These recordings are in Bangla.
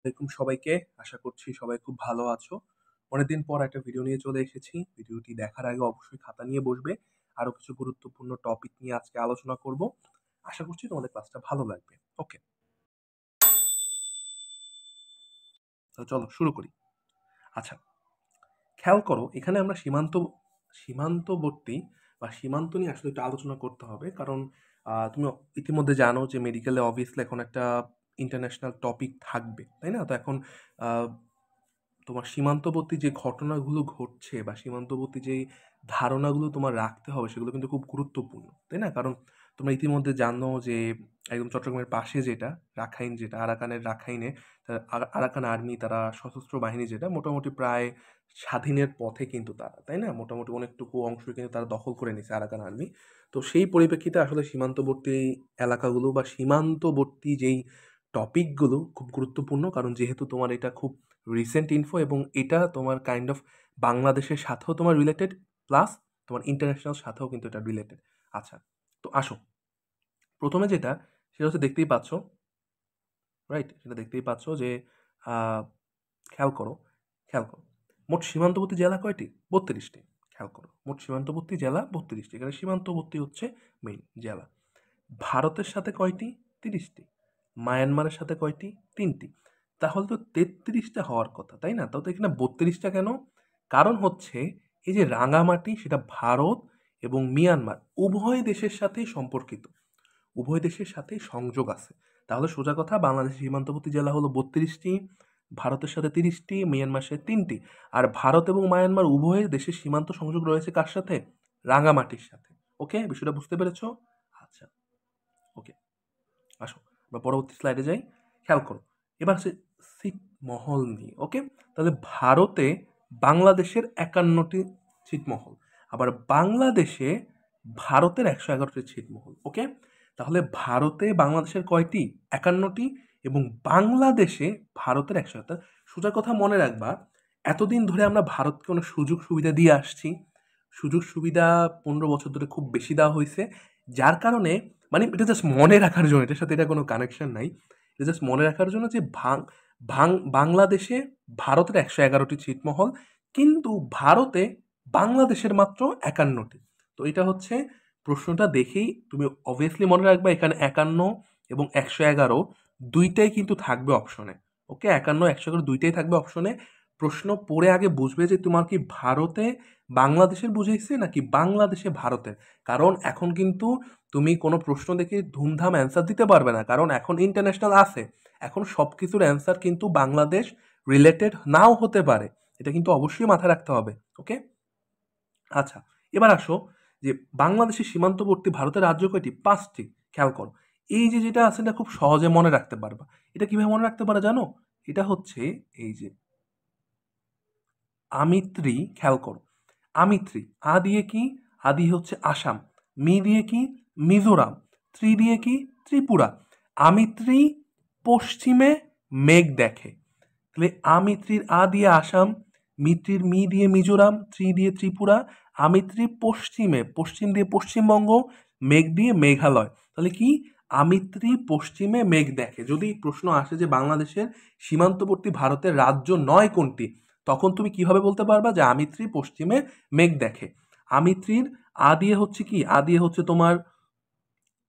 আলাইকুম সবাইকে। আশা করছি সবাই খুব ভালো আছো। অনেকদিন পর একটা ভিডিও নিয়ে চলে এসেছি। ভিডিওটি দেখার আগে অবশ্যই খাতা নিয়ে বসবে। আরো কিছু গুরুত্বপূর্ণ টপিক নিয়ে আজকে আলোচনা করব। আশা করছি তোমাদের ক্লাসটা ভালো লাগবে। ওকে, তো চলো শুরু করি। আচ্ছা, খেয়াল করো এখানে আমরা সীমান্তবর্তী বা সীমান্ত নিয়ে আসলে একটু আলোচনা করতে হবে, কারণ তুমি ইতিমধ্যে জানো যে মেডিকেলে অবভিয়াসলি এখন একটা ইন্টারন্যাশনাল টপিক থাকবে, তাই না? তো এখন আহ, তোমার সীমান্তবর্তী যে ঘটনাগুলো ঘটছে বা সীমান্তবর্তী যেই ধারণাগুলো তোমার রাখতে হবে সেগুলো কিন্তু খুব গুরুত্বপূর্ণ, তাই না? কারণ তোমরা ইতিমধ্যে জানো যে একদম চট্টগ্রামের পাশে যেটা রাখাইন, যেটা আরাকানের রাখাইনে আরাকান আর্মি, তারা সশস্ত্র বাহিনী, যেটা মোটামুটি প্রায় স্বাধীনের পথে কিন্তু তারা, তাই না? মোটামুটি অনেকটুকু অংশ কিন্তু তারা দখল করে নিছে আরাকান আর্মি। তো সেই পরিপ্রেক্ষিতে আসলে সীমান্তবর্তী এলাকাগুলো বা সীমান্তবর্তী যেই টপিকগুলো খুব গুরুত্বপূর্ণ, কারণ যেহেতু তোমার এটা খুব রিসেন্ট ইনফো এবং এটা তোমার কাইন্ড অফ বাংলাদেশের সাথেও তোমার রিলেটেড, প্লাস তোমার ইন্টারন্যাশনাল সাথেও কিন্তু এটা রিলেটেড। আচ্ছা, তো আসো প্রথমে যেটা, সেটা হচ্ছে দেখতেই পাচ্ছ, রাইট? সেটা দেখতেই পাচ্ছ যে আহ, খেয়াল করো, খেয়াল করো, মোট সীমান্তবর্তী জেলা কয়টি? 32টি। খেয়াল করো, মোট সীমান্তবর্তী জেলা 32টি। এখানে সীমান্তবর্তী হচ্ছে মেইন জেলা। ভারতের সাথে কয়টি? 30টি। মায়ানমারের সাথে কয়টি? 3টি। তাহলে তো 33টা হওয়ার কথা, তাই না? তাও তো এখানে 32টা কেন? কারণ হচ্ছে এই যে রাঙামাটি, সেটা ভারত এবং মিয়ানমার উভয় দেশের সাথেই সম্পর্কিত, উভয় দেশের সাথেই সংযোগ আছে। তাহলে সোজা কথা, বাংলাদেশের সীমান্তবর্তী জেলা হলো 32টি, ভারতের সাথে 30টি, মিয়ানমার সাথে 3টি। আর ভারত এবং মায়ানমার উভয় দেশের সীমান্ত সংযোগ রয়েছে কার সাথে? রাঙামাটির সাথে। ওকে, বিষয়টা বুঝতে পেরেছো? আচ্ছা, ওকে, আসো আমরা পরবর্তী স্লাইডে যাই। খেয়াল করো, এবার আছে ছিটমহল নিয়ে। ওকে, তাহলে ভারতে বাংলাদেশের 51টি ছিটমহল, আবার বাংলাদেশে ভারতের 111টি ছিটমহল। ওকে, তাহলে ভারতে বাংলাদেশের কয়টি? 51টি, এবং বাংলাদেশে ভারতের 111। সোজা কথা মনে রাখবা, এতদিন ধরে আমরা ভারতকে অনেক সুযোগ সুবিধা দিয়ে আসছি। সুযোগ সুবিধা 15 বছর ধরে খুব বেশি দেওয়া হয়েছে, যার কারণে মানে এটা জাস্ট মনে রাখার জন্য, এটার সাথে এটা কোনো কানেকশন নাই, এটা জাস্ট মনে রাখার জন্য যে ভাং ভাং বাংলাদেশে ভারতের 111টি ছিটমহল, কিন্তু ভারতে বাংলাদেশের মাত্র 51টি। তো এটা হচ্ছে প্রশ্নটা দেখেই তুমি অবভিয়াসলি মনে রাখবে, এখানে 51 এবং 111 দুইটাই কিন্তু থাকবে অপশনে। ওকে, 51 111 দুইটাই থাকবে অপশনে। প্রশ্ন পড়ে আগে বুঝবে যে তোমার কি ভারতে বাংলাদেশের বুঝাইছে নাকি বাংলাদেশে ভারতের। কারণ এখন কিন্তু তুমি কোনো প্রশ্ন দেখে ধুমধাম অ্যান্সার দিতে পারবে না, কারণ এখন ইন্টারন্যাশনাল আছে। এখন সব কিছুর অ্যান্সার কিন্তু বাংলাদেশ রিলেটেড নাও হতে পারে, এটা কিন্তু অবশ্যই মাথায় রাখতে হবে। ওকে, আচ্ছা, এবার আসো যে বাংলাদেশের সীমান্তবর্তী ভারতের রাজ্য কয়টি? 5টি। খেয়াল করো, এই যে যেটা আছে এটা খুব সহজে মনে রাখতে পারবা। এটা কিভাবে মনে রাখতে পারে জানো? এটা হচ্ছে এই যে আমিত্রি। খেয়াল করো, আমিত্রি, আ দিয়ে কি? আ দিয়ে হচ্ছে আসাম, মি দিয়ে কি? মিজোরাম, ত্রি দিয়ে কি? ত্রিপুরা। আমিত্রি পশ্চিমে মেঘ দেখে। তাহলে আমিত্রির আ দিয়ে আসাম, মিত্রির মি দিয়ে মিজোরাম, ত্রি দিয়ে ত্রিপুরা, আমিত্রি পশ্চিমে, পশ্চিম দিয়ে পশ্চিমবঙ্গ, মেঘ দিয়ে মেঘালয়। তাহলে কি? আমিত্রি পশ্চিমে মেঘ দেখে। যদি প্রশ্ন আসে যে বাংলাদেশের সীমান্তবর্তী ভারতের রাজ্য নয় কোনটি, তখন তুমি কিভাবে বলতে পারবা যে আমিত্রি পশ্চিমে মেঘ দেখে? আমিত্রির আ দিয়ে হচ্ছে কি? আ দিয়ে হচ্ছে তোমার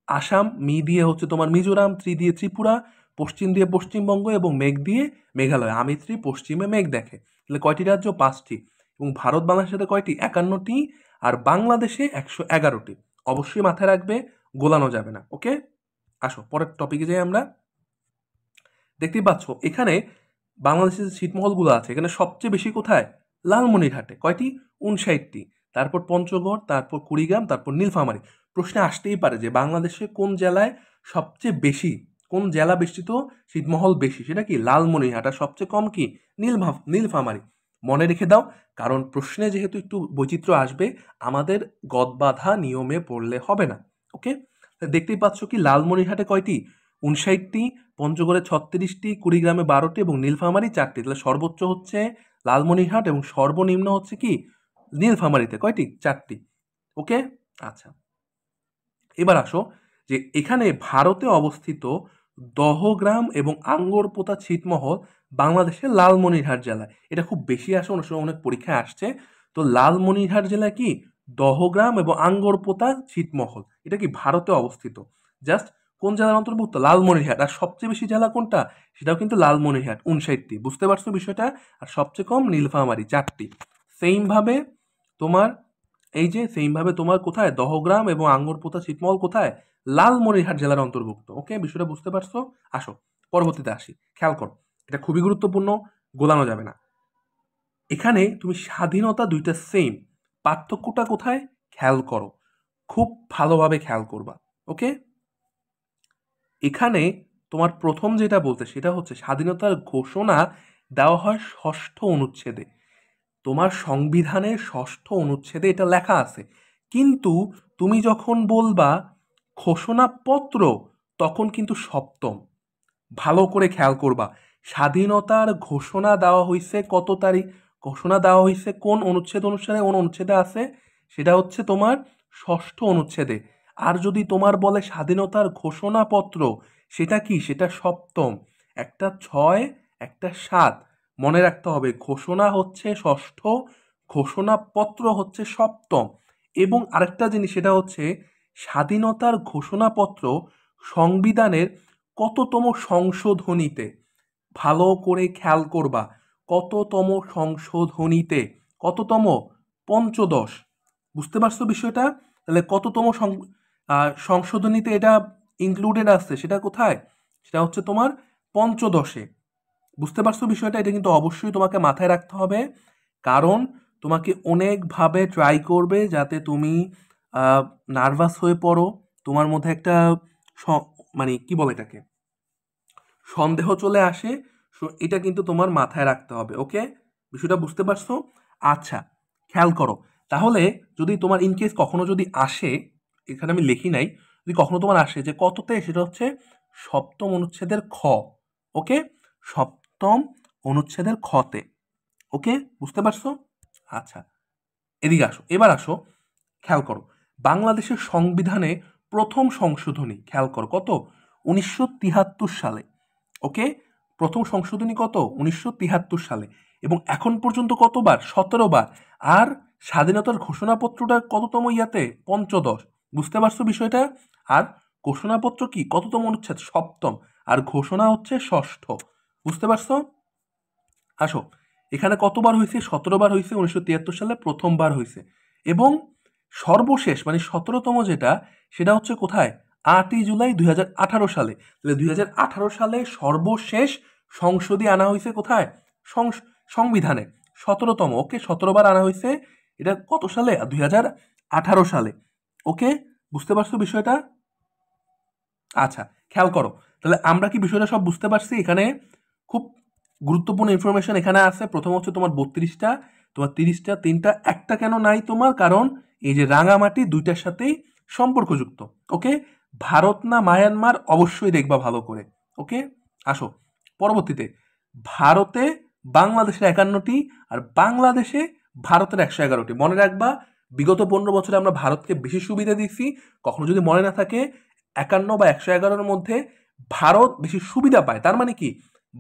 আসাম, মি দিয়ে হচ্ছে তোমার মিজোরাম, ত্রি দিয়ে ত্রিপুরা, পশ্চিম দিয়ে পশ্চিমবঙ্গ এবং মেঘ দিয়ে মেঘালয়। আমিত্রি পশ্চিমে মেঘ দেখে। তাহলে কয়টি রাজ্য? 5টি। এবং ভারত বাংলাদেশের সাথে কয়টি? 51টি। আর বাংলাদেশে 111টি। অবশ্যই মাথায় রাখবে, গোলানো যাবে না। ওকে, আসো পরের টপিকে যাই আমরা। দেখতেই পাচ্ছ এখানে বাংলাদেশের যে ছিটমহলগুলো আছে, এখানে সবচেয়ে বেশি কোথায়? লালমনিরহাটে। কয়টি? 59টি। তারপর পঞ্চগড়, তারপর কুড়িগ্রাম, তারপর নীলফামারী। প্রশ্নে আসতেই পারে যে বাংলাদেশে কোন জেলায় সবচেয়ে বেশি, কোন জেলা বেষ্টিত ছিটমহল বেশি? সেটা কি? লালমনিরহাট। আর সবচেয়ে কম কি? নীলফামারী। মনে রেখে দাও, কারণ প্রশ্নে যেহেতু একটু বৈচিত্র্য আসবে, আমাদের গদবাঁধা নিয়মে পড়লে হবে না। ওকে, দেখতেই পাচ্ছ কি লালমনিরহাটে কয়টি? 59টি, পঞ্চগড়ে 36টি, কুড়িগ্রামে 12টি এবং নীলফামারী 4টি। তাহলে সর্বোচ্চ হচ্ছে লালমনিরহাট এবং সর্বনিম্ন হচ্ছে কি? নীলফামারীতে। কয়টি? 4টি। ওকে, আচ্ছা, এবার আসো যে এখানে ভারতে অবস্থিত দহগ্রাম এবং আঙ্গরপোতা ছিটমহল বাংলাদেশের লালমনিরহাট জেলায়। এটা খুব বেশি আসে, অনেক সময় অনেক পরীক্ষায় আসছে। তো লালমনিরহাট জেলা কি দহগ্রাম এবং আঙ্গরপোতা ছিটমহল, এটা কি ভারতে অবস্থিত। জাস্ট কোন জেলার অন্তর্ভুক্ত? লালমনিরহাট। আর সবচেয়ে বেশি জেলা কোনটা? সেটাও কিন্তু লালমনিরহাট, 59টি। বুঝতে পারছো বিষয়টা? আর সবচেয়ে কম নীলফামারী, 4টি। সেইমভাবে তোমার সেইমভাবে তোমার কোথায় দহগ্রাম এবং আঙ্গরপোতা ছিটমহল কোথায়? লালমনিরহাট জেলার অন্তর্ভুক্ত। ওকে, বিষয়টা বুঝতে পারছো? আসো পরবর্তীতে আসি। খেয়াল করো, এটা খুবই গুরুত্বপূর্ণ, গোলানো যাবে না। এখানে তুমি স্বাধীনতা দুইটা সেম, পার্থক্যটা কোথায়? খেয়াল করো, খুব ভালোভাবে খেয়াল করবা। ওকে, এখানে তোমার প্রথম যেটা বলতে সেটা হচ্ছে স্বাধীনতার ঘোষণা দেওয়া হয় 6ষ্ঠ অনুচ্ছেদে। তোমার সংবিধানের 6ষ্ঠ অনুচ্ছেদে এটা লেখা আছে, কিন্তু তুমি যখন বলবা ঘোষণাপত্র তখন কিন্তু 7ম। ভালো করে খেয়াল করবা, স্বাধীনতার ঘোষণা দেওয়া হয়েছে কত তারিখ? ঘোষণা দেওয়া হয়েছে কোন অনুচ্ছেদ অনুসারে? কোন অনুচ্ছেদে আছে? সেটা হচ্ছে তোমার 6ষ্ঠ অনুচ্ছেদে। আর যদি তোমার বলে স্বাধীনতার ঘোষণাপত্র, সেটা কি? সেটা 7ম। একটা 6, একটা 7, মনে রাখতে হবে। ঘোষণা হচ্ছে 6ষ্ঠ, ঘোষণাপত্র হচ্ছে 7ম। এবং আরেকটা জিনিস, সেটা হচ্ছে স্বাধীনতার ঘোষণাপত্র সংবিধানের কততম সংশোধনীতে? ভালো করে খেয়াল করবা, কততম সংশোধনীতে? কততম? 15। বুঝতে পারছো বিষয়টা? তাহলে কততম সংশোধনীতে এটা ইনক্লুডেড আছে? সেটা কোথায়? সেটা হচ্ছে তোমার 15-এ। বুঝতে পারছো বিষয়টা? এটা কিন্তু অবশ্যই তোমাকে মাথায় রাখতে হবে, কারণ তোমাকে অনেকভাবে ট্রাই করবে যাতে তুমি নার্ভাস হয়ে পড়ো, তোমার মধ্যে একটা মানে কি বলে এটাকে, সন্দেহ চলে আসে। এটা কিন্তু তোমার মাথায় রাখতে হবে। ওকে, বিষয়টা বুঝতে পারছো? আচ্ছা, খেয়াল করো তাহলে, যদি তোমার ইনকেস কখনো যদি আসে, এখানে আমি লিখি নাই, যদি কখনো তোমার আসে যে কততে, সেটা হচ্ছে 7ম অনুচ্ছেদের খ। ওকে, 7ম অনুচ্ছেদের খতে। ওকে, বুঝতে পারছো? আচ্ছা, এদিকে আসো, এবার আসো, খেয়াল করো বাংলাদেশের সংবিধানে প্রথম সংশোধনী, খেয়াল করো কত? 1973 সালে। ওকে, প্রথম সংশোধনী কত? 1973 সালে। এবং এখন পর্যন্ত কতবার? 17বার। আর স্বাধীনতার ঘোষণাপত্রটা কততম ইয়াতে? 15। বুঝতে পারছো বিষয়টা? আর ঘোষণাপত্র কি কততম অনুচ্ছেদ? 7ম। আর ঘোষণা হচ্ছে 6ষ্ঠ। বুঝতে পারছো? আসো, এখানে কতবার হয়েছে? 17বার হয়েছে। 1973 সালে প্রথমবার হয়েছে। এবং সর্বশেষ মানে 17তম যেটা, সেটা হচ্ছে কোথায়? 8ই জুলাই 2018 সালে। তাহলে 2018 সালে সর্বশেষ সংশোধনী আনা হয়েছে কোথায়? সংবিধানে 17তম। ওকে, 17বার আনা হয়েছে। এটা কত সালে? 2018 সালে। ওকে, বুঝতে পারছো বিষয়টা? আচ্ছা, খেয়াল করো তাহলে, আমরা কি বিষয়টা সব বুঝতে পারছি? এখানে খুব গুরুত্বপূর্ণ ইনফরমেশন এখানে আছে। প্রথম হচ্ছে তোমার 32টা, তোমার 30টা, 3টা, একটা কেন নাই তোমার? কারণ এই যে রাঙামাটি, দুইটার সাথেই সম্পর্কযুক্ত। ওকে, ভারত না মায়ানমার অবশ্যই দেখবা ভালো করে। ওকে, আসো পরবর্তীতে। ভারতে বাংলাদেশের 51টি, আর বাংলাদেশে ভারতের 111টি। মনে রাখবা, বিগত 15 বছরে আমরা ভারতকে বেশি সুবিধা দিচ্ছি। কখনো যদি মনে না থাকে, 51 বা 111-এর মধ্যে ভারত বেশি সুবিধা পায়, তার মানে কি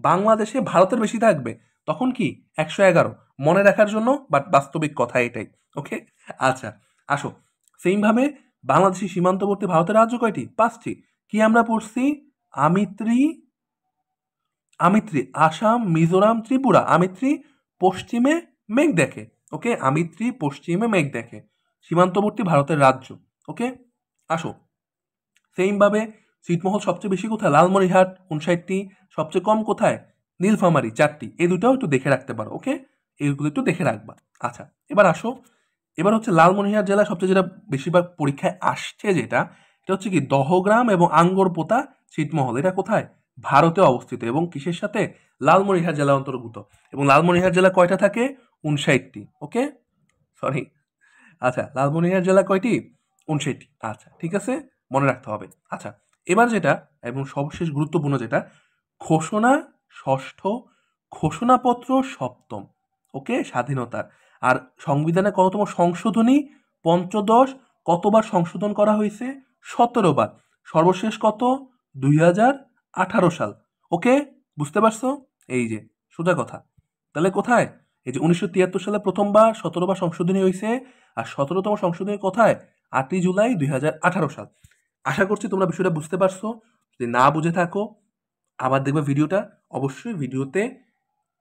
বাংলাদেশে ভারতের বেশি থাকবে। তখন কি 111 মনে রাখার জন্য, বাট বাস্তবিক কথা এটাই। ওকে, আচ্ছা আসো, সেইমভাবে বাংলাদেশের সীমান্তবর্তী ভারতের রাজ্য কয়টি? 5টি। কি আমরা পড়ছি? আমিত্রি, আমিত্রি আসাম, মিজোরাম, ত্রিপুরা। আমিত্রি পশ্চিমে মেঘ দেখে। ওকে, আমিত্রি পশ্চিমে মেঘ দেখে, সীমান্তবর্তী ভারতের রাজ্য। ওকে, আসো সেইমভাবে ছিটমহল সবচেয়ে বেশি কোথায়? লালমনিরহাট, 59টি। সবচেয়ে কম কোথায়? নীলফামারী, 4টি। এই দুটাও একটু দেখে রাখতে পারো। ওকে, এইগুলো একটু দেখে রাখবা। আচ্ছা, এবার আসো, এবার হচ্ছে লালমনিরহাট জেলা সবচেয়ে যেটা বেশিরভাগ পরীক্ষায় আসছে, যেটা এটা হচ্ছে কি দহগ্রাম এবং আঙ্গরপোতা ছিটমহল। এটা কোথায়? ভারতে অবস্থিত। এবং কিসের সাথে? লালমনিরহাট জেলা অন্তর্ভুক্ত। এবং লালমনিরহাট জেলা কয়টা থাকে? 59টি। ওকে, সরি, আচ্ছা, লালমনিরহাট জেলা কয়টি? 59টি। আচ্ছা, ঠিক আছে, মনে রাখতে হবে। আচ্ছা, এবার যেটা এবং সর্বশেষ গুরুত্বপূর্ণ যেটা, ঘোষণা 6ষ্ঠ, ঘোষণাপত্র 7ম। ওকে, স্বাধীনতার। আর সংবিধানে কততম সংশোধনী? 15। কতবার সংশোধন করা হয়েছে? 17বার। সর্বশেষ কত? 2018 18 সাল। ওকে, বুঝতে পারছো? এই যে সোজা কথা। তাহলে কোথায়? এই যে 1973 সালে প্রথমবার, 17বার সংশোধনী হয়েছে, আর 17তম সংশোধনী কোথায়? 8ই জুলাই 2018 সাল। আশা করছি তোমরা বিষয়টা বুঝতে পারছো। যদি না বুঝে থাকো আবার দেখবে ভিডিওটা, অবশ্যই ভিডিওতে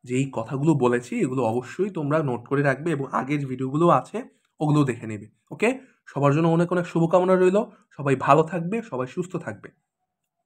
যেই কথাগুলো বলেছি এগুলো অবশ্যই তোমরা নোট করে রাখবে এবং আগের ভিডিওগুলো আছে ওগুলোও দেখে নেবে। ওকে, সবার জন্য অনেক অনেক শুভকামনা রইল। সবাই ভালো থাকবে, সবাই সুস্থ থাকবে।